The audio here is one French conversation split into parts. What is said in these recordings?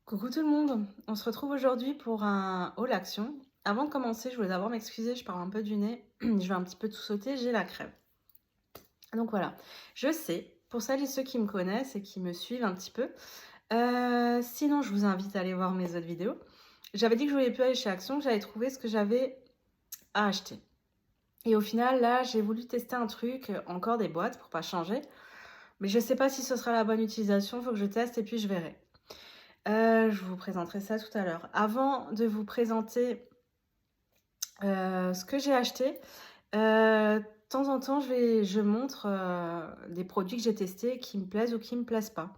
Coucou tout le monde, on se retrouve aujourd'hui pour un haul action. Avant de commencer, je voulais d'abord m'excuser, je parle un peu du nez, je vais un petit peu tout sauter, j'ai la crève. Donc voilà, je sais, pour celles et ceux qui me connaissent et qui me suivent un petit peu, sinon je vous invite à aller voir mes autres vidéos. J'avais dit que je voulais plus aller chez Action, que j'avais trouvé ce que j'avais à acheter. Et au final, là, j'ai voulu tester un truc, encore des boîtes pour pas changer. Mais je sais pas si ce sera la bonne utilisation, il faut que je teste et puis je verrai. Je vous présenterai ça tout à l'heure. Avant de vous présenter ce que j'ai acheté, de temps en temps, je montre des produits que j'ai testés qui me plaisent ou qui me plaisent pas.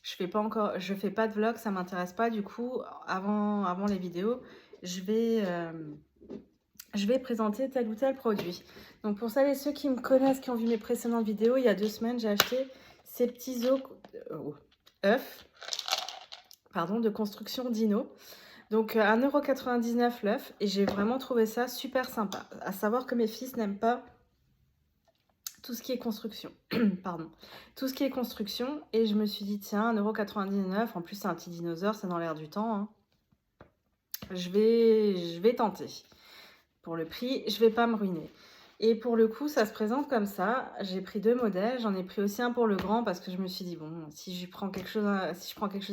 Je fais pas de vlog, ça m'intéresse pas. Du coup, avant les vidéos, je vais, euh, je vais présenter tel ou tel produit. Donc pour celles et ceux qui me connaissent, qui ont vu mes précédentes vidéos, il y a 2 semaines, j'ai acheté ces petits œufs pardon, de construction Dino. Donc 1,99 € l'œuf et j'ai vraiment trouvé ça super sympa. À savoir que mes fils n'aiment pas tout ce qui est construction. Pardon. Tout ce qui est construction et je me suis dit tiens 1,99 €, en plus c'est un petit dinosaure, c'est dans l'air du temps. Hein. Je vais tenter. Pour le prix, je vais pas me ruiner. Et pour le coup, ça se présente comme ça. J'ai pris 2 modèles. J'en ai pris aussi un pour le grand parce que je me suis dit, bon, si je prends quelque chose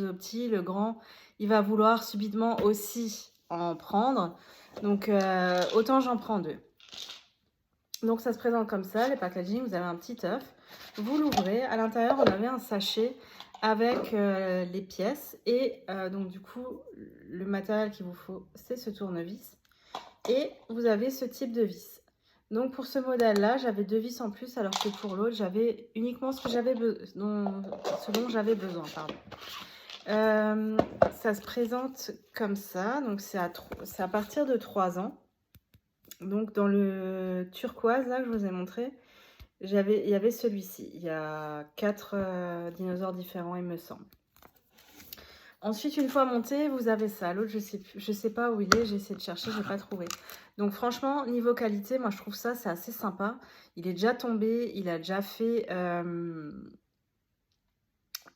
au petit, le grand, il va vouloir subitement aussi en prendre. Donc, autant j'en prends 2. Donc, ça se présente comme ça, les packaging. Vous avez un petit œuf. Vous l'ouvrez. À l'intérieur, on avait un sachet avec les pièces. Et donc, du coup, le matériel qu'il vous faut, c'est ce tournevis. Et vous avez ce type de vis. Donc pour ce modèle-là, j'avais 2 vis en plus, alors que pour l'autre, j'avais uniquement ce dont j'avais besoin. Pardon. Ça se présente comme ça, donc c'est à partir de 3 ans. Donc dans le turquoise, là, que je vous ai montré, il y avait celui-ci. Il y a 4 dinosaures différents, il me semble. Ensuite, une fois monté, vous avez ça. L'autre, je sais pas où il est. J'ai essayé de chercher, j'ai pas trouvé. Donc franchement, niveau qualité, moi je trouve ça c'est assez sympa. Il est déjà tombé, il a déjà fait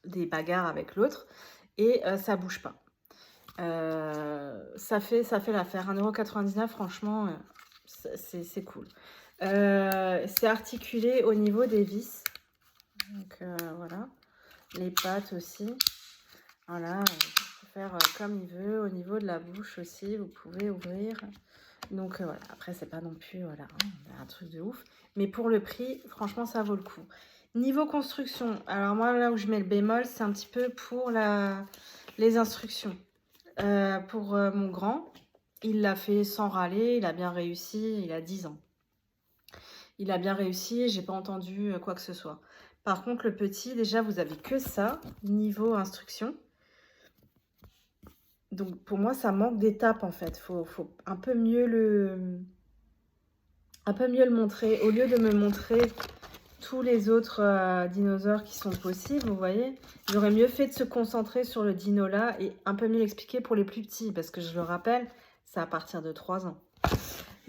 des bagarres avec l'autre et ça bouge pas. Ça fait l'affaire. 1,99 €, franchement, c'est cool. C'est articulé au niveau des vis. Donc voilà. Les pattes aussi. Voilà, faire comme il veut. Au niveau de la bouche aussi, vous pouvez ouvrir. Donc voilà, après c'est pas non plus voilà, un truc de ouf. Mais pour le prix, franchement, ça vaut le coup. Niveau construction, alors moi là où je mets le bémol, c'est un petit peu pour les instructions. Pour mon grand, il l'a fait sans râler, il a bien réussi, il a 10 ans. Il a bien réussi, j'ai pas entendu quoi que ce soit. Par contre, le petit, déjà, vous avez que ça, niveau instruction. Donc pour moi, ça manque d'étapes en fait. Faut un peu mieux le montrer. Au lieu de me montrer tous les autres dinosaures qui sont possibles, vous voyez, j'aurais mieux fait de se concentrer sur le dino là et un peu mieux l'expliquer pour les plus petits. Parce que je le rappelle, c'est à partir de 3 ans.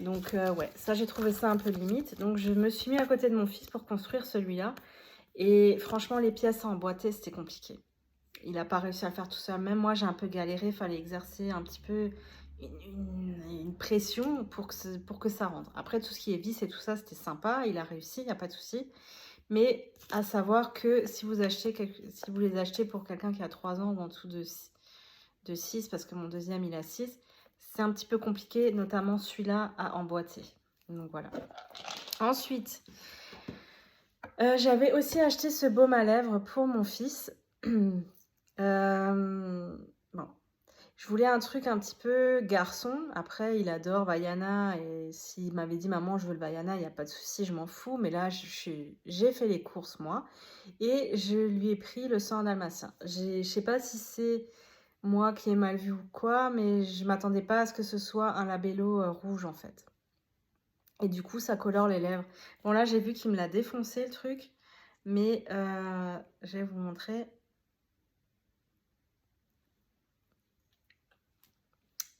Donc ouais, ça j'ai trouvé ça un peu limite. Donc je me suis mis à côté de mon fils pour construire celui-là. Et franchement, les pièces à emboîter, c'était compliqué. Il n'a pas réussi à le faire tout seul. Même moi, j'ai un peu galéré. Il fallait exercer un petit peu une pression pour que ça rentre. Après, tout ce qui est vis et tout ça, c'était sympa. Il a réussi, il n'y a pas de souci. Mais à savoir que si vous les achetez pour quelqu'un qui a 3 ans ou en dessous de 6, parce que mon deuxième, il a 6, c'est un petit peu compliqué, notamment celui-là à emboîter. Donc voilà. Ensuite, j'avais aussi acheté ce baume à lèvres pour mon fils. Bon, je voulais un truc un petit peu garçon. Après, il adore Vaiana et s'il m'avait dit maman, je veux le Vaiana, il n'y a pas de souci, je m'en fous. Mais là, j'ai fait les courses moi et je lui ai pris le sang dalmatien. Je sais pas si c'est moi qui ai mal vu ou quoi, mais je m'attendais pas à ce que ce soit un labello rouge en fait. Et du coup, ça colore les lèvres. Bon, là, j'ai vu qu'il me l'a défoncé le truc, mais je vais vous montrer.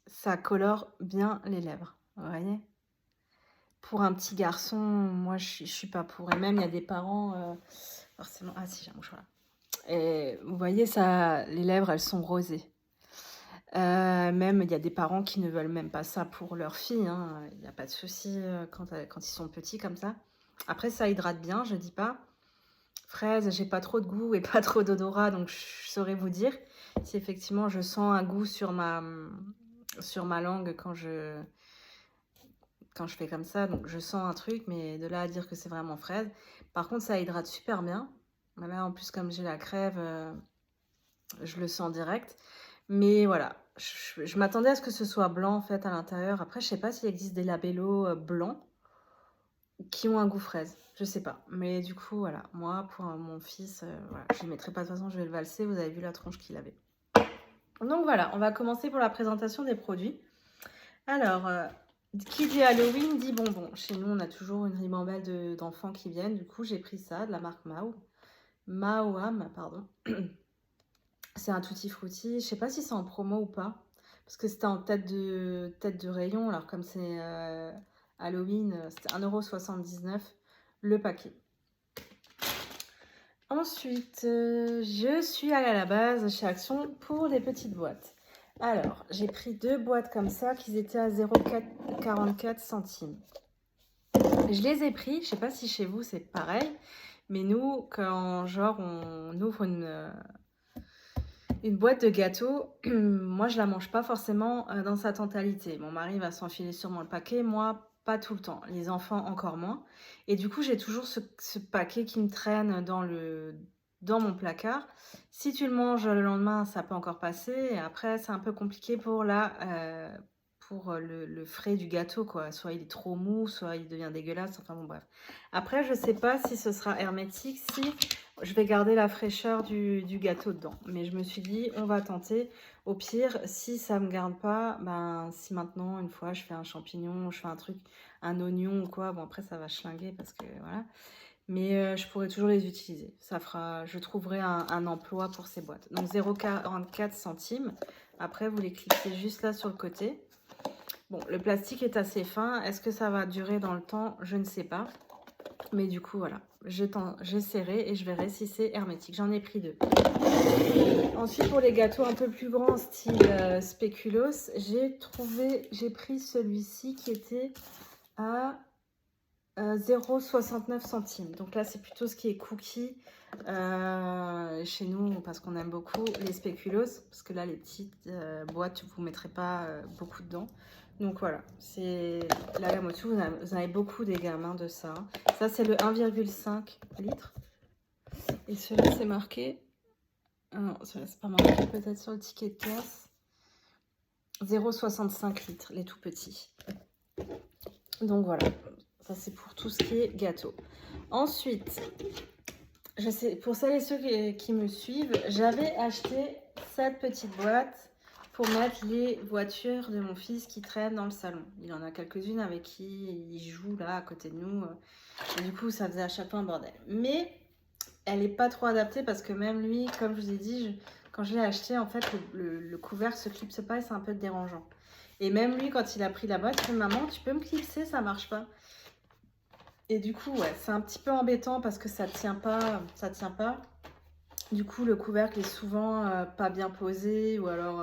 Ça colore bien les lèvres, vous voyez. Pour un petit garçon, moi je suis pas pour. Et même il y a des parents, forcément. Ah si, j'ai un mouchoir là. Et vous voyez ça, les lèvres elles sont rosées. Même, il y a des parents qui ne veulent même pas ça pour leur fille, hein. Il y a pas de souci, quand ils sont petits comme ça. Après ça hydrate bien, je dis pas. Fraise, j'ai pas trop de goût et pas trop d'odorat, donc je saurais vous dire si effectivement je sens un goût sur ma langue quand je fais comme ça, donc je sens un truc, mais de là à dire que c'est vraiment fraise. Par contre, ça hydrate super bien. Là, en plus, comme j'ai la crève, je le sens direct. Mais voilà, je m'attendais à ce que ce soit blanc en fait à l'intérieur. Après, je sais pas s'il existe des labellos blancs qui ont un goût fraise. Je sais pas. Mais du coup, voilà, moi, pour mon fils, voilà, je ne mettrai pas de toute façon, je vais le valser. Vous avez vu la tronche qu'il avait. Donc voilà, on va commencer pour la présentation des produits. Alors, qui dit Halloween dit bonbon. Chez nous, on a toujours une ribambelle d'enfants qui viennent. Du coup, j'ai pris ça de la marque Maoam, pardon. C'est un tutti frutti. Je sais pas si c'est en promo ou pas. Parce que c'était en tête de rayon. Alors, comme c'est Halloween, c'était 1,79 € le paquet. Ensuite, je suis allée à la base chez Action pour les petites boîtes. Alors, j'ai pris 2 boîtes comme ça qui étaient à 0,44 centimes. Je les ai pris, je sais pas si chez vous c'est pareil, mais nous, quand genre on ouvre une boîte de gâteaux, moi je la mange pas forcément dans sa totalité. Mon mari va s'enfiler sûrement le paquet, moi pas tout le temps, les enfants encore moins. Et du coup j'ai toujours ce paquet qui me traîne dans mon placard. Si tu le manges le lendemain, ça peut encore passer. Et après c'est un peu compliqué pour le frais du gâteau, quoi. Soit il est trop mou, soit il devient dégueulasse, enfin bon bref. Après je sais pas si ce sera hermétique, si je vais garder la fraîcheur du gâteau dedans. Mais je me suis dit, on va tenter. Au pire, si ça me garde pas, ben si maintenant, une fois, je fais un champignon, je fais un truc, un oignon ou quoi, bon après ça va schlinguer parce que voilà. Mais je pourrais toujours les utiliser. Ça fera, je trouverai un emploi pour ces boîtes. Donc 0,44 centimes. Après, vous les cliquez juste là sur le côté. Bon, le plastique est assez fin. Est-ce que ça va durer dans le temps? Je ne sais pas. Mais du coup, voilà, j'essaierai et je verrai si c'est hermétique. J'en ai pris 2. Ensuite, pour les gâteaux un peu plus grands, style spéculoos, j'ai pris celui-ci qui était à 0,69 centimes. Donc là, c'est plutôt ce qui est cookie chez nous, parce qu'on aime beaucoup les spéculoos. Parce que là, les petites boîtes, vous ne mettrez pas beaucoup dedans. Donc voilà, c'est la gamme au-dessus. Vous en avez beaucoup des gammes de ça. Ça, c'est le 1,5 litres. Et celui-là, c'est marqué... Ah non, celui-là, c'est pas marqué, peut-être sur le ticket de caisse. 0,65 litres, les tout petits. Donc voilà, ça c'est pour tout ce qui est gâteau. Ensuite, je sais, pour celles et ceux qui me suivent, j'avais acheté cette petite boîte pour mettre les voitures de mon fils qui traînent dans le salon. Il en a quelques-unes avec qui il joue là à côté de nous. Et du coup, ça faisait à chaque fois un bordel. Mais elle n'est pas trop adaptée parce que même lui, comme je vous ai dit, quand je l'ai acheté, en fait, le couvercle se clipse pas et c'est un peu dérangeant. Et même lui, quand il a pris la boîte, il m'a dit, maman, tu peux me clipser, ça marche pas. Et du coup, ouais, c'est un petit peu embêtant parce que ça tient pas, ça tient pas. Du coup, le couvercle est souvent pas bien posé ou alors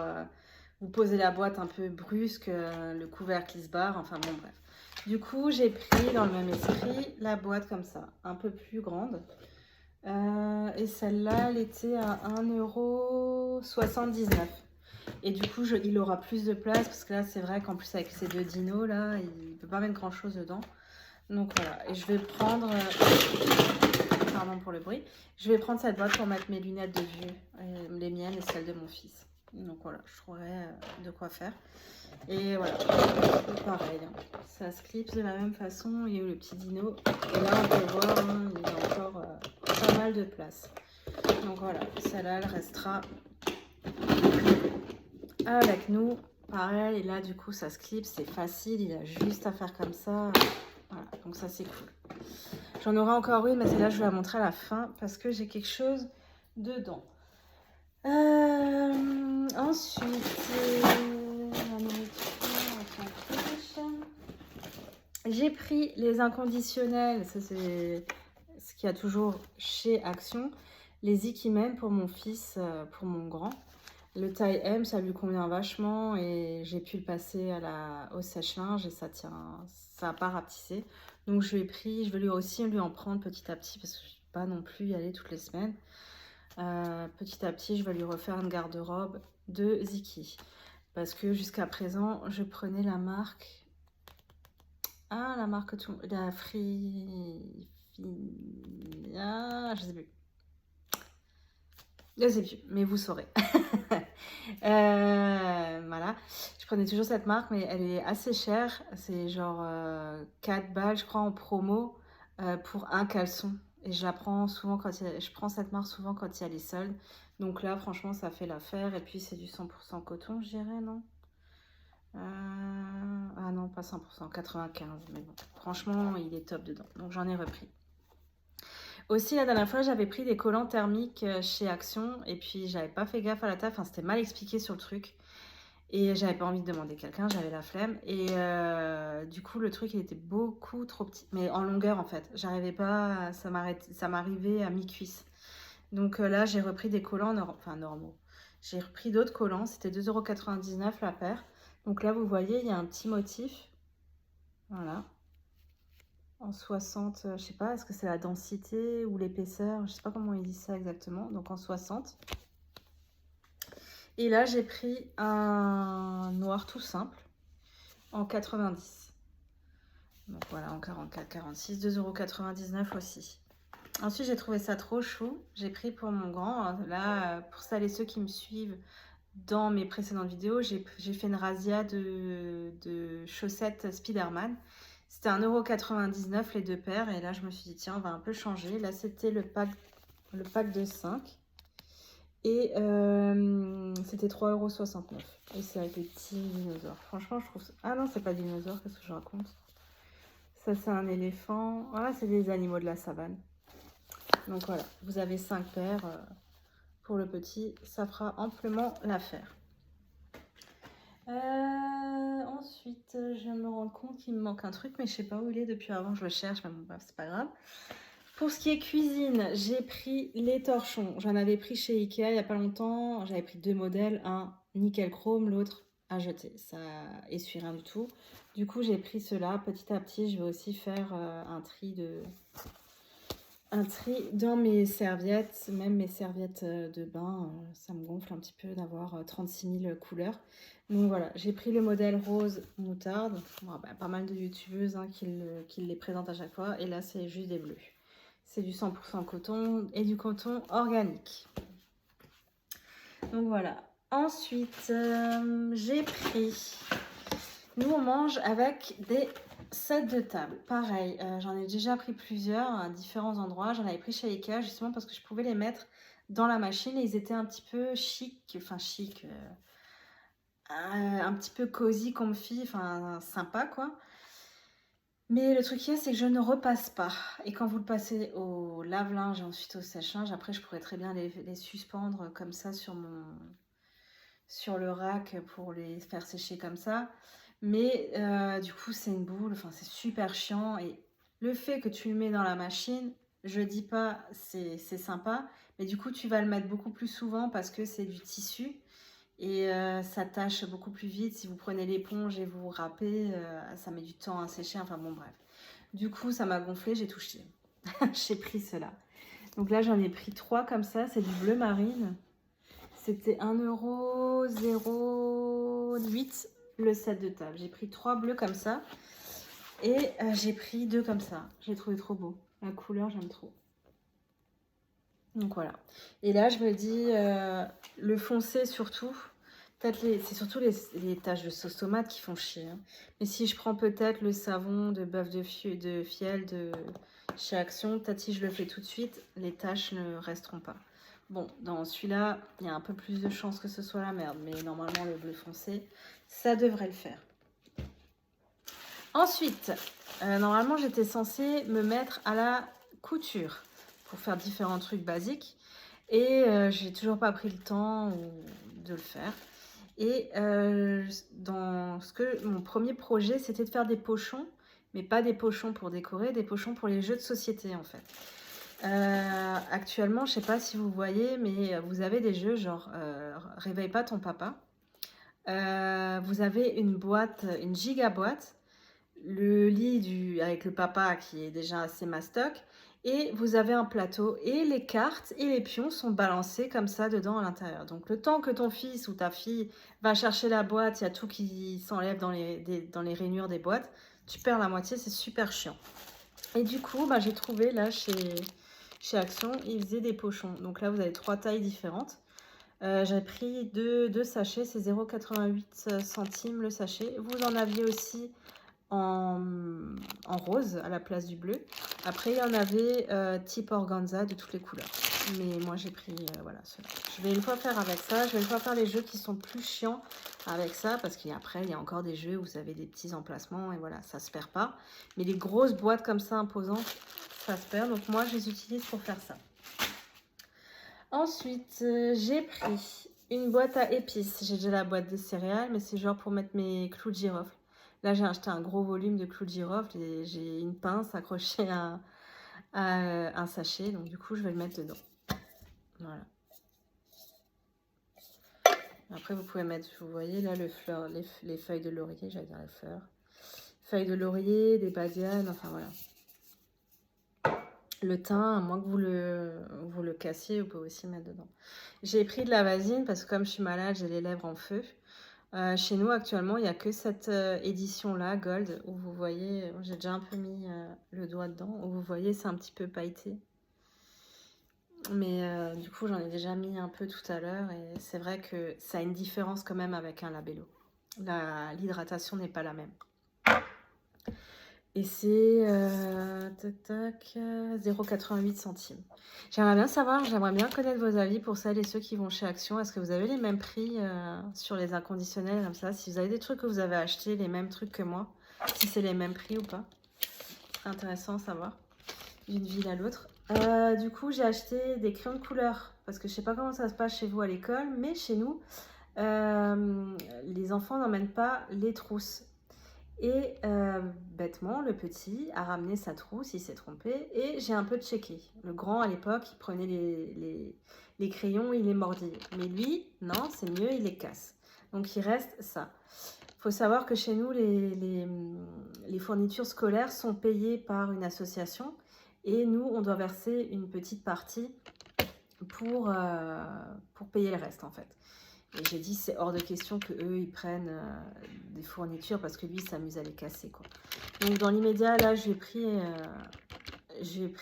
vous posez la boîte un peu brusque, le couvercle il se barre, enfin bon bref. Du coup, j'ai pris dans le même esprit la boîte comme ça, un peu plus grande. Et celle-là, elle était à 1,79 €. Et du coup, il aura plus de place parce que là, c'est vrai qu'en plus avec ces 2 dinos là, il ne peut pas mettre grand chose dedans. Donc voilà, et je vais prendre, pardon pour le bruit, je vais prendre cette boîte pour mettre mes lunettes de vue, les miennes et celles de mon fils. Donc voilà, je trouverai de quoi faire. Et voilà, pareil, hein, ça se clipse de la même façon. Il y a eu le petit dino. Et là, on peut voir, hein, il y a encore pas mal de place. Donc voilà, celle-là, elle restera avec nous. Pareil, et là, du coup, ça se clipse, c'est facile. Il y a juste à faire comme ça. Voilà, donc ça, c'est cool. J'en aurai encore une, mais celle-là, je vais la montrer à la fin parce que j'ai quelque chose dedans. Ensuite, j'ai pris les inconditionnels, ça c'est ce qu'il y a toujours chez Action, les Ikimen pour mon fils, pour mon grand. Le taille M, ça lui convient vachement et j'ai pu le passer au sèche-linge et ça tient, ça n'a pas rapetissé. Donc je lui ai pris, je vais lui aussi lui en prendre petit à petit parce que je ne vais pas non plus y aller toutes les semaines. Petit à petit, je vais lui refaire une garde-robe de Ziki. Parce que jusqu'à présent, je prenais la marque... Ah, la marque... La Ah, je sais plus. Je sais plus, mais vous saurez. Voilà. Je prenais toujours cette marque, mais elle est assez chère. C'est genre 4 balles, je crois, en promo pour un caleçon. Et je la prends souvent je prends cette marque souvent quand il y a les soldes. Donc là, franchement, ça fait l'affaire. Et puis, c'est du 100% coton, je dirais, non? Ah non, pas 100%, 95. Mais bon, franchement, il est top dedans. Donc, j'en ai repris. Aussi, la dernière fois, j'avais pris des collants thermiques chez Action. Et puis, j'avais pas fait gaffe à la taille. Enfin, c'était mal expliqué sur le truc. Et j'avais pas envie de demander quelqu'un, j'avais la flemme. Et du coup, le truc, il était beaucoup trop petit. Mais en longueur, en fait. J'arrivais pas, ça m'arrivait à mi-cuisse. Donc là, j'ai repris des collants normaux. J'ai repris d'autres collants, c'était 2,99 € la paire. Donc là, vous voyez, il y a un petit motif. Voilà. En 60, je sais pas, est-ce que c'est la densité ou l'épaisseur? Je sais pas comment ils disent ça exactement. Donc en 60. Et là, j'ai pris un noir tout simple en 90. Donc voilà, en 44, 46, 2,99 € aussi. Ensuite, j'ai trouvé ça trop chou. J'ai pris pour mon grand. Là, pour celles et ceux qui me suivent dans mes précédentes vidéos, j'ai fait une razzia de chaussettes Spiderman. C'était 1,99 € les deux paires. Et là, je me suis dit, tiens, on va un peu changer. Là, c'était le pack de 5. Et c'était 3,69 €. Et c'est avec les petits dinosaures. Franchement, je trouve ça... Ah non, c'est pas dinosaure, qu'est-ce que je raconte? Ça, c'est un éléphant. Ah, c'est des animaux de la savane. Donc voilà, vous avez 5 paires pour le petit. Ça fera amplement l'affaire. Ensuite, je viens de me rendre compte qu'il me manque un truc, mais je sais pas où il est depuis avant. Je le cherche, mais bon, bref, c'est pas grave. Pour ce qui est cuisine, j'ai pris les torchons. J'en avais pris chez Ikea il n'y a pas longtemps. J'avais pris 2 modèles, un nickel chrome, l'autre à jeter. Ça essuie rien du tout. Du coup, j'ai pris ceux-là. Petit à petit, je vais aussi faire un tri dans mes serviettes. Même mes serviettes de bain, ça me gonfle un petit peu d'avoir 36 000 couleurs. Donc voilà, j'ai pris le modèle rose moutarde. Bon, bah, pas mal de youtubeuses qui les présentent à chaque fois. Et là, c'est juste des bleus. C'est du 100% coton et du coton organique. Donc voilà. Ensuite, j'ai pris... Nous, on mange avec des sets de table. Pareil, j'en ai déjà pris plusieurs à différents endroits. J'en avais pris chez Ikea justement parce que je pouvais les mettre dans la machine et ils étaient un petit peu chic. Enfin, chic. Un petit peu cosy, comfy. Enfin, sympa, quoi. Mais le truc qu'il y a, c'est que je ne repasse pas. Et quand vous le passez au lave-linge et ensuite au sèche-linge, après, je pourrais très bien les suspendre comme ça sur le rack pour les faire sécher comme ça. Mais du coup, c'est une boule. Enfin, c'est super chiant. Et le fait que tu le mets dans la machine, je dis pas c'est sympa. Mais du coup, tu vas le mettre beaucoup plus souvent parce que c'est du tissu. Et ça tâche beaucoup plus vite. Si vous prenez l'éponge et vous râpez, ça met du temps à sécher. Enfin bon, bref. Du coup, ça m'a gonflé, j'ai tout jeté. J'ai pris cela. Donc là, j'en ai pris 3 comme ça. C'est du bleu marine. C'était 1,08 € le set de table. J'ai pris 3 bleus comme ça. Et j'ai pris 2 comme ça. J'ai trouvé trop beau. La couleur, j'aime trop. Donc voilà. Et là, je me dis, le foncé surtout, peut-être c'est surtout les taches de sauce tomate qui font chier. Hein. Mais si je prends peut-être le savon de bœuf de fiel de chez Action, peut-être si je le fais tout de suite, les taches ne resteront pas. Bon, dans celui-là, il y a un peu plus de chances que ce soit la merde. Mais normalement, le bleu foncé, ça devrait le faire. Ensuite, normalement, j'étais censée me mettre à la couture pour faire différents trucs basiques. Et j'ai toujours pas pris le temps de le faire. Et mon premier projet, c'était de faire des pochons, mais pas des pochons pour décorer, des pochons pour les jeux de société en fait. Actuellement, je sais pas si vous voyez, mais vous avez des jeux genre Réveille pas ton papa. Vous avez une boîte, une giga boîte, le lit avec le papa qui est déjà assez mastoc, et vous avez un plateau, et les cartes et les pions sont balancés comme ça dedans à l'intérieur. Donc le temps que ton fils ou ta fille va chercher la boîte, il y a tout qui s'enlève dans les rainures des boîtes, tu perds la moitié, c'est super chiant. Et du coup, bah, j'ai trouvé là chez Action, ils faisaient des pochons. Donc là, vous avez 3 tailles différentes. J'ai pris deux sachets, c'est 0,88 centimes le sachet. Vous en aviez aussi en, en rose à la place du bleu. Après, il y en avait type organza de toutes les couleurs. Mais moi, j'ai pris voilà, ceux-là. Je vais une fois faire avec ça. Je vais une fois faire les jeux qui sont plus chiants avec ça. Parce qu'après, il y a encore des jeux où vous avez des petits emplacements. Et voilà, ça se perd pas. Mais les grosses boîtes comme ça, imposantes, ça se perd. Donc moi, je les utilise pour faire ça. Ensuite, j'ai pris une boîte à épices. J'ai déjà la boîte de céréales, mais c'est genre pour mettre mes clous de girofle. Là, j'ai acheté un gros volume de clous de girofle et j'ai une pince accrochée à un sachet. Donc, du coup, je vais le mettre dedans. Voilà. Après, vous pouvez mettre, vous voyez, là, les feuilles de laurier, j'allais dire les fleurs. Feuilles de laurier, des badianes, enfin voilà. Le thym, à moins que vous le cassiez, vous pouvez aussi mettre dedans. J'ai pris de la vasine parce que comme je suis malade, j'ai les lèvres en feu. Chez nous, actuellement, il n'y a que cette édition-là, Gold, où vous voyez, j'ai déjà un peu mis le doigt dedans, où vous voyez, c'est un petit peu pailleté. Mais du coup, j'en ai déjà mis un peu tout à l'heure et c'est vrai que ça a une différence quand même avec un labello. L'hydratation n'est pas la même. Et c'est 0,88 centimes. J'aimerais bien savoir, j'aimerais bien connaître vos avis pour celles et ceux qui vont chez Action. Est-ce que vous avez les mêmes prix sur les inconditionnels comme ça? Si vous avez des trucs que vous avez achetés, les mêmes trucs que moi, si c'est les mêmes prix ou pas. Très intéressant à savoir d'une ville à l'autre. Du coup, j'ai acheté des crayons de couleur parce que je sais pas comment ça se passe chez vous à l'école, mais chez nous, les enfants n'emmènent pas les trousses. Et bêtement, le petit a ramené sa trousse, il s'est trompé et j'ai un peu checké. Le grand, à l'époque, il prenait les crayons, il les mordait. Mais lui, non, c'est mieux, il les casse. Donc il reste ça. Il faut savoir que chez nous, les fournitures scolaires sont payées par une association et nous, on doit verser une petite partie pour payer le reste en fait. Et j'ai dit, c'est hors de question qu'eux, ils prennent des fournitures parce que lui, il s'amuse à les casser, quoi. Donc, dans l'immédiat, là, j'ai pris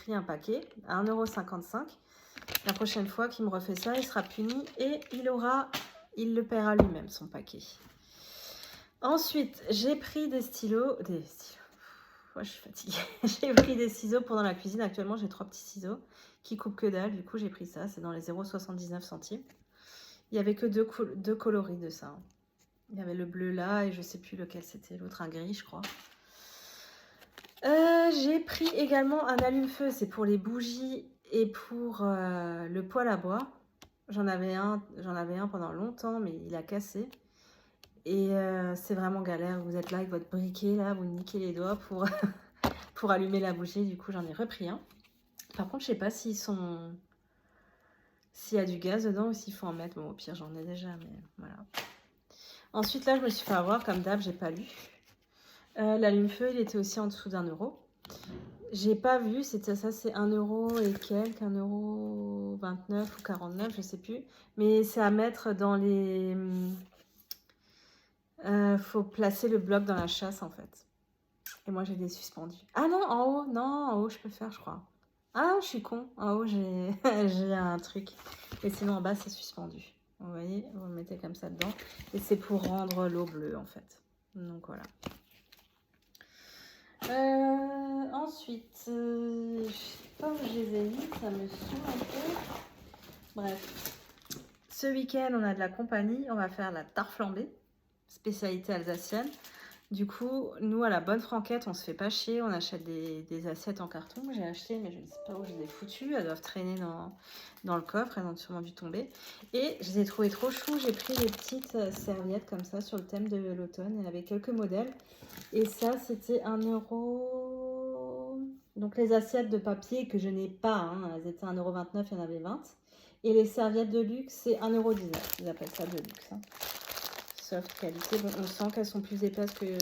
un paquet à 1,55 €. La prochaine fois qu'il me refait ça, il sera puni et il le paiera lui-même, son paquet. Ensuite, j'ai pris des stylos. Moi, je suis fatiguée. J'ai pris des ciseaux pour dans la cuisine. Actuellement, j'ai 3 petits ciseaux qui coupent que dalle. Du coup, j'ai pris ça. C'est dans les 0,79 centimes. Il n'y avait que deux coloris de ça. Il y avait le bleu là et je ne sais plus lequel c'était. L'autre, un gris, je crois. J'ai pris également un allume-feu. C'est pour les bougies et pour le poêle à bois. J'en avais un pendant longtemps, mais il a cassé. Et c'est vraiment galère. Vous êtes là avec votre briquet, là, vous niquez les doigts pour, pour allumer la bougie. Du coup, j'en ai repris un. Par contre, je sais pas s'il y a du gaz dedans ou s'il faut en mettre. Bon, au pire, j'en ai déjà, mais voilà. Ensuite, là, je me suis fait avoir. Comme d'hab, j'ai pas lu. L'allume-feu, il était aussi en dessous d'1 €. J'ai pas vu. C'était ça, c'est 1 € et quelques, 1,29 € ou 49, je sais plus. Mais c'est à mettre dans les... faut placer le bloc dans la chasse, en fait. Et moi, j'ai des suspendus. Ah non, en haut. Non, en haut, je peux faire, je crois. Ah, je suis con. En haut, j'ai j'ai un truc. Et sinon, en bas, c'est suspendu. Vous voyez, vous le mettez comme ça dedans. Et c'est pour rendre l'eau bleue, en fait. Donc, voilà. Ensuite, je sais pas où je les ai mis. Ça me saoule un peu. Bref. Ce week-end, on a de la compagnie. On va faire la tarte flambée. Spécialité alsacienne. Du coup, nous, à la bonne franquette, on se fait pas chier. On achète des assiettes en carton que j'ai achetées, mais je ne sais pas où je les ai foutues. Elles doivent traîner dans le coffre. Elles ont sûrement dû tomber. Et je les ai trouvées trop chou. J'ai pris des petites serviettes comme ça sur le thème de l'automne. Il y avait quelques modèles. Et ça, c'était 1 €. Donc les assiettes de papier que je n'ai pas, hein, elles étaient 1,29 €, il y en avait 20. Et les serviettes de luxe, c'est 1,19 €. Ils appellent ça de luxe. Hein. Soft qualité. Bon, on sent qu'elles sont plus épaisses que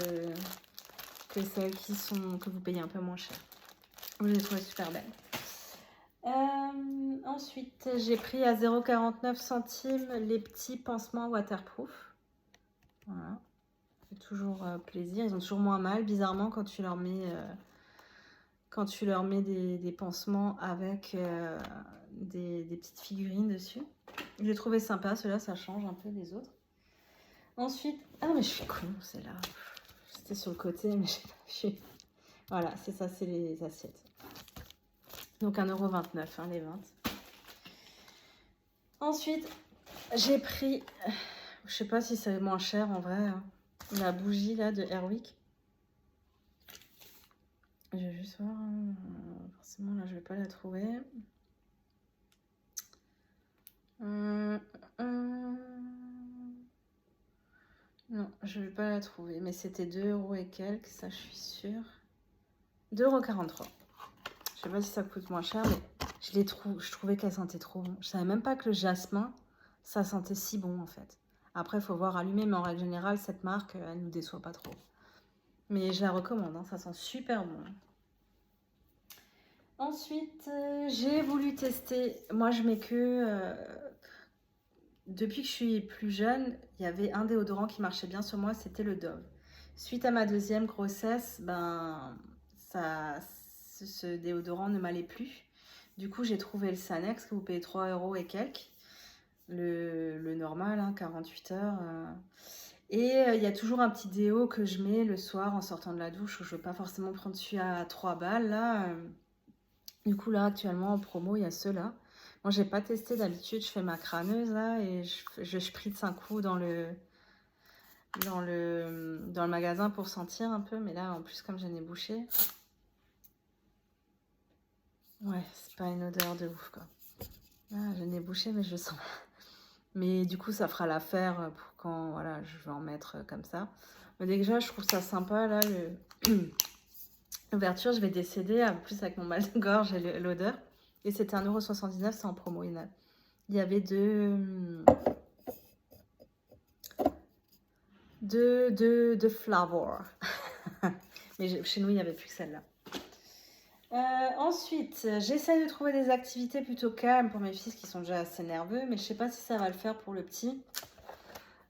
celles que vous payez un peu moins cher. Je les trouve super belles. Ensuite, j'ai pris à 0,49 centimes les petits pansements waterproof. Voilà. Ça fait toujours plaisir. Ils ont toujours moins mal, bizarrement, quand tu leur mets, des pansements avec des petites figurines dessus. J'ai trouvé sympa. Ceux-là, ça change un peu des autres. Ensuite, ah mais je suis con, c'est là. C'était sur le côté, mais j'ai pas vu. Voilà, c'est ça, c'est les assiettes. Donc 1,29 €, hein, les 20. Ensuite, j'ai pris, je sais pas si c'est moins cher en vrai, hein, la bougie là de Airwick. Je vais juste voir, forcément là je vais pas la trouver. Non, je vais pas la trouver, mais c'était 2 € et quelques, ça je suis sûre. 2,43 €. Je sais pas si ça coûte moins cher, mais je trouvais qu'elle sentait trop bon. Je savais même pas que le jasmin, ça sentait si bon en fait. Après, il faut voir allumer, mais en règle générale, cette marque, elle nous déçoit pas trop. Mais je la recommande, hein, ça sent super bon. Ensuite, j'ai voulu tester. Moi, je mets que. Depuis que je suis plus jeune, il y avait un déodorant qui marchait bien sur moi, c'était le Dove. Suite à ma deuxième grossesse, ben, ce déodorant ne m'allait plus. Du coup, j'ai trouvé le Sanex que vous payez 3 € et quelques. Le normal, hein, 48 heures. Et il y a toujours un petit déo que je mets le soir en sortant de la douche où je ne veux pas forcément prendre celui à 3 balles. Là, du coup, là, actuellement, en promo, il y a ceux-là. Moi, j'ai pas testé d'habitude. Je fais ma crâneuse là et je spritz un coup dans le magasin pour sentir un peu. Mais là, en plus, comme j'ai nez bouché, ouais, c'est pas une odeur de ouf quoi. Là, j'ai nez bouché, mais je le sens. Mais du coup, ça fera l'affaire pour quand voilà, je vais en mettre comme ça. Mais déjà, je trouve ça sympa là. L'ouverture, je vais décéder. En plus, avec mon mal de gorge et l'odeur. Et c'était 1,79 €, c'est en promo. Il y avait deux flavors. Mais chez nous, il n'y avait plus que celle-là. Ensuite, j'essaie de trouver des activités plutôt calmes pour mes fils qui sont déjà assez nerveux, mais je ne sais pas si ça va le faire pour le petit.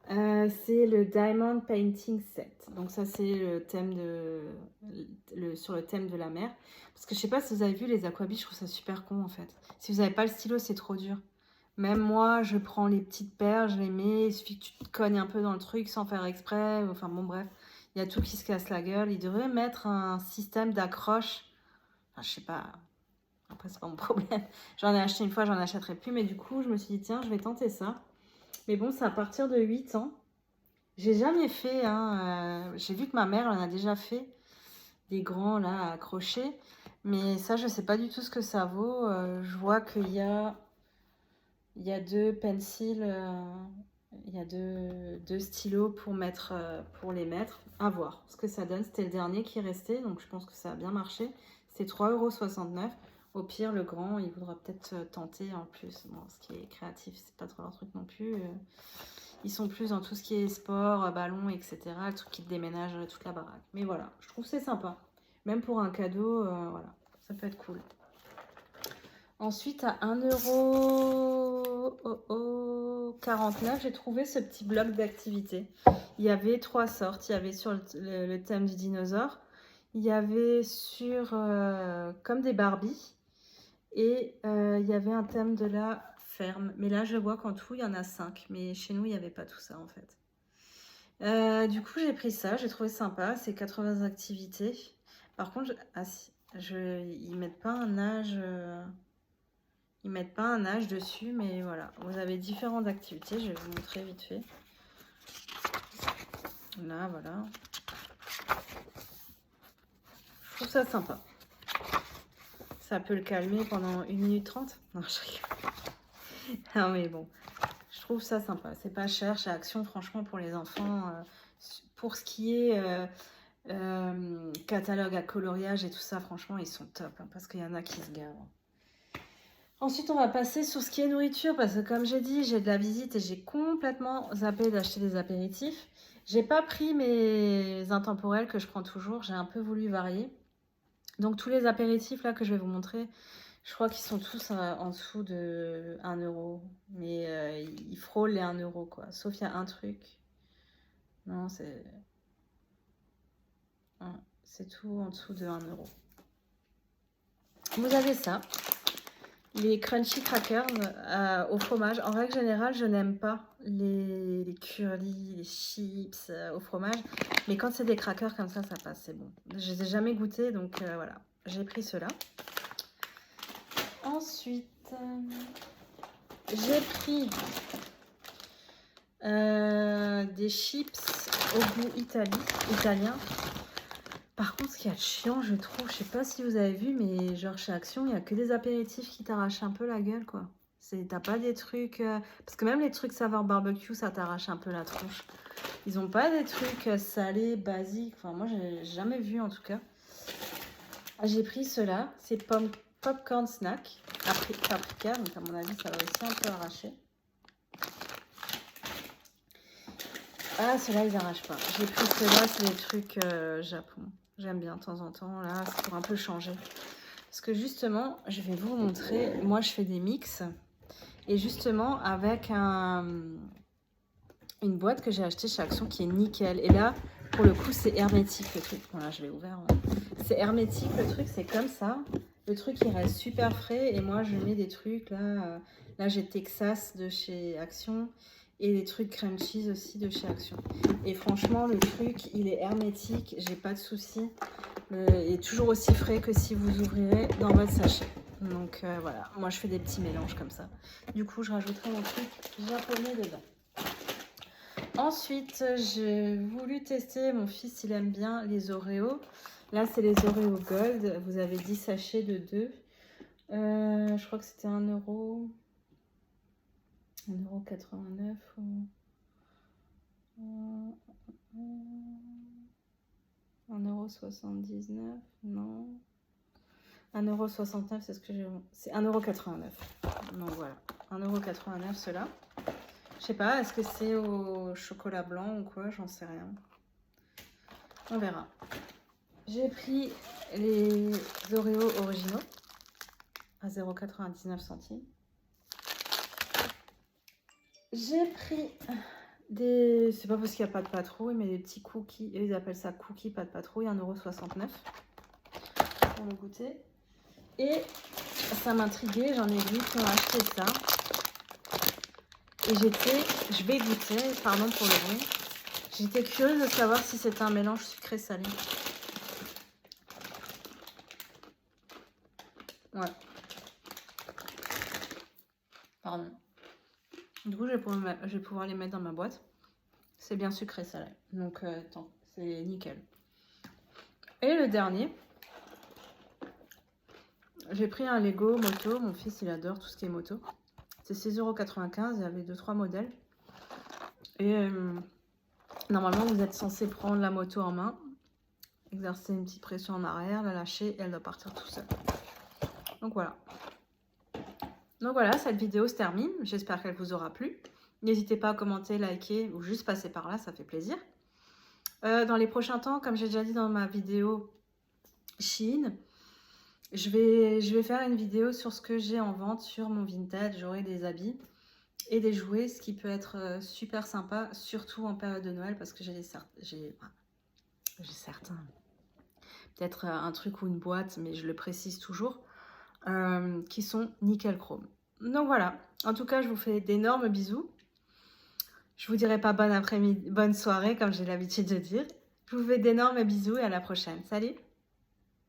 C'est le Diamond Painting Set. Donc ça, c'est le thème sur le thème de la mer. Parce que je ne sais pas si vous avez vu les aquabies, je trouve ça super con en fait. Si vous n'avez pas le stylo, c'est trop dur. Même moi, je prends les petites paires, je les mets, il suffit que tu te cognes un peu dans le truc sans faire exprès. Enfin bon, bref, il y a tout qui se casse la gueule. Ils devraient mettre un système d'accroche. Enfin, je sais pas. Après, c'est pas mon problème. J'en ai acheté une fois, j'en achèterai plus. Mais du coup, je me suis dit, tiens, je vais tenter ça. Mais bon, c'est à partir de 8 ans. J'ai jamais fait. Hein, j'ai vu que ma mère en a déjà fait des grands là à accrocher. Mais ça, je sais pas du tout ce que ça vaut. Je vois qu'il y a. Il y a deux pencils, il y a deux stylos pour les mettre. À voir ce que ça donne. C'était le dernier qui restait, donc je pense que ça a bien marché. C'était 3,69 €. Au pire, le grand, il voudra peut-être tenter en plus. Bon, ce qui est créatif, c'est pas trop leur truc non plus. Ils sont plus dans tout ce qui est sport, ballon, etc. Le truc qui te déménage toute la baraque. Mais voilà, je trouve que c'est sympa. Même pour un cadeau, voilà, ça peut être cool. Ensuite, à 1,49 €, j'ai trouvé ce petit bloc d'activité. Il y avait 3 sortes. Il y avait sur le thème du dinosaure. Il y avait sur comme des Barbies. Et il y avait un thème de la ferme. Mais là, je vois qu'en tout, il y en a 5. Mais chez nous, il n'y avait pas tout ça, en fait. Du coup, j'ai pris ça. J'ai trouvé sympa. C'est 80 activités. Par contre, ils mettent pas un âge... Ils mettent pas un âge dessus, mais voilà. Vous avez différentes activités. Je vais vous montrer vite fait. Là, voilà. Je trouve ça sympa. Ça peut le calmer pendant 1 minute 30. Non, je rigole. Non, mais bon. Je trouve ça sympa. C'est pas cher chez Action, franchement, pour les enfants. Pour ce qui est catalogue à coloriage et tout ça, franchement, ils sont top, hein, parce qu'il y en a qui se gavent. Ensuite, on va passer sur ce qui est nourriture, parce que comme j'ai dit, j'ai de la visite et j'ai complètement zappé d'acheter des apéritifs. J'ai pas pris mes intemporels que je prends toujours, j'ai un peu voulu varier. Donc tous les apéritifs là que je vais vous montrer, je crois qu'ils sont tous en dessous de 1 euro. Mais ils frôlent les 1 euro quoi. Sauf il y a un truc. Non, c'est tout en dessous de 1 euro. Vous avez ça. Les crunchy crackers au fromage. En règle générale, je n'aime pas les curly, les chips au fromage. Mais quand c'est des crackers comme ça passe, c'est bon. Je les ai jamais goûtés, donc voilà. J'ai pris ceux-là. Ensuite, j'ai pris des chips au goût italien. Par contre, ce qui est chiant, je trouve, je sais pas si vous avez vu, mais genre chez Action, il n'y a que des apéritifs qui t'arrachent un peu la gueule, quoi. T'as pas des trucs... parce que même les trucs saveur barbecue, ça t'arrache un peu la tronche. Ils ont pas des trucs salés, basiques. Enfin, moi, j'ai jamais vu, en tout cas. J'ai pris ceux-là. C'est popcorn snack. Paprika, donc à mon avis, ça va aussi un peu arracher. Ah, ceux-là, ils n'arrachent pas. J'ai pris ceux-là, c'est des trucs Japon. J'aime bien de temps en temps, là, c'est pour un peu changer. Parce que justement, je vais vous montrer, moi je fais des mix. Et justement, avec une boîte que j'ai achetée chez Action qui est nickel. Et là, pour le coup, c'est hermétique le truc. Voilà, je l'ai ouvert. C'est hermétique le truc, c'est comme ça. Le truc, il reste super frais. Et moi, je mets des trucs, là, là j'ai Texas de chez Action. Et des trucs crème cheese aussi de chez Action. Et franchement, le truc, il est hermétique. J'ai pas de souci. Il est toujours aussi frais que si vous ouvrirez dans votre sachet. Donc voilà, moi je fais des petits mélanges comme ça. Du coup, je rajouterai mon truc japonais dedans. Ensuite, j'ai voulu tester. Mon fils, il aime bien les Oreos. Là, c'est les Oreos Gold. Vous avez 10 sachets de 2. Je crois que c'était 1 euro. 1,89 € ou 1,79 €, non. 1,69 €, c'est ce que j'ai. C'est 1,89 €. Donc voilà, 1,89 € ceux-là. Je sais pas, est-ce que c'est au chocolat blanc ou quoi, j'en sais rien. On verra. J'ai pris les Oreos originaux à 0,99 €. J'ai pris des... C'est pas parce qu'il n'y a pas de patrouille, mais des petits cookies. Ils appellent ça cookies pas de patrouille, 1,69 € pour le goûter. Et ça m'intriguait, j'en ai vu qui ont acheté ça. Et je vais goûter, pardon pour le bruit. J'étais curieuse de savoir si c'était un mélange sucré-salé. Ouais. Pardon. Du coup, je vais pouvoir les mettre dans ma boîte. C'est bien sucré-salé. Donc, c'est nickel. Et le dernier, j'ai pris un Lego moto. Mon fils, il adore tout ce qui est moto. C'est 6,95 €. Il y avait 2-3 modèles. Et normalement, vous êtes censé prendre la moto en main, exercer une petite pression en arrière, la lâcher et elle doit partir tout seul. Donc voilà. Donc voilà, cette vidéo se termine. J'espère qu'elle vous aura plu. N'hésitez pas à commenter, liker ou juste passer par là, ça fait plaisir. Dans les prochains temps, comme j'ai déjà dit dans ma vidéo Shein, je vais faire une vidéo sur ce que j'ai en vente sur mon Vinted. J'aurai des habits et des jouets, ce qui peut être super sympa, surtout en période de Noël, parce que j'ai certains, peut-être un truc ou une boîte, mais je le précise toujours, qui sont nickel chrome. Donc voilà, en tout cas, je vous fais d'énormes bisous. Je vous dirai pas bon après-midi, bonne soirée, comme j'ai l'habitude de dire. Je vous fais d'énormes bisous et à la prochaine. Salut!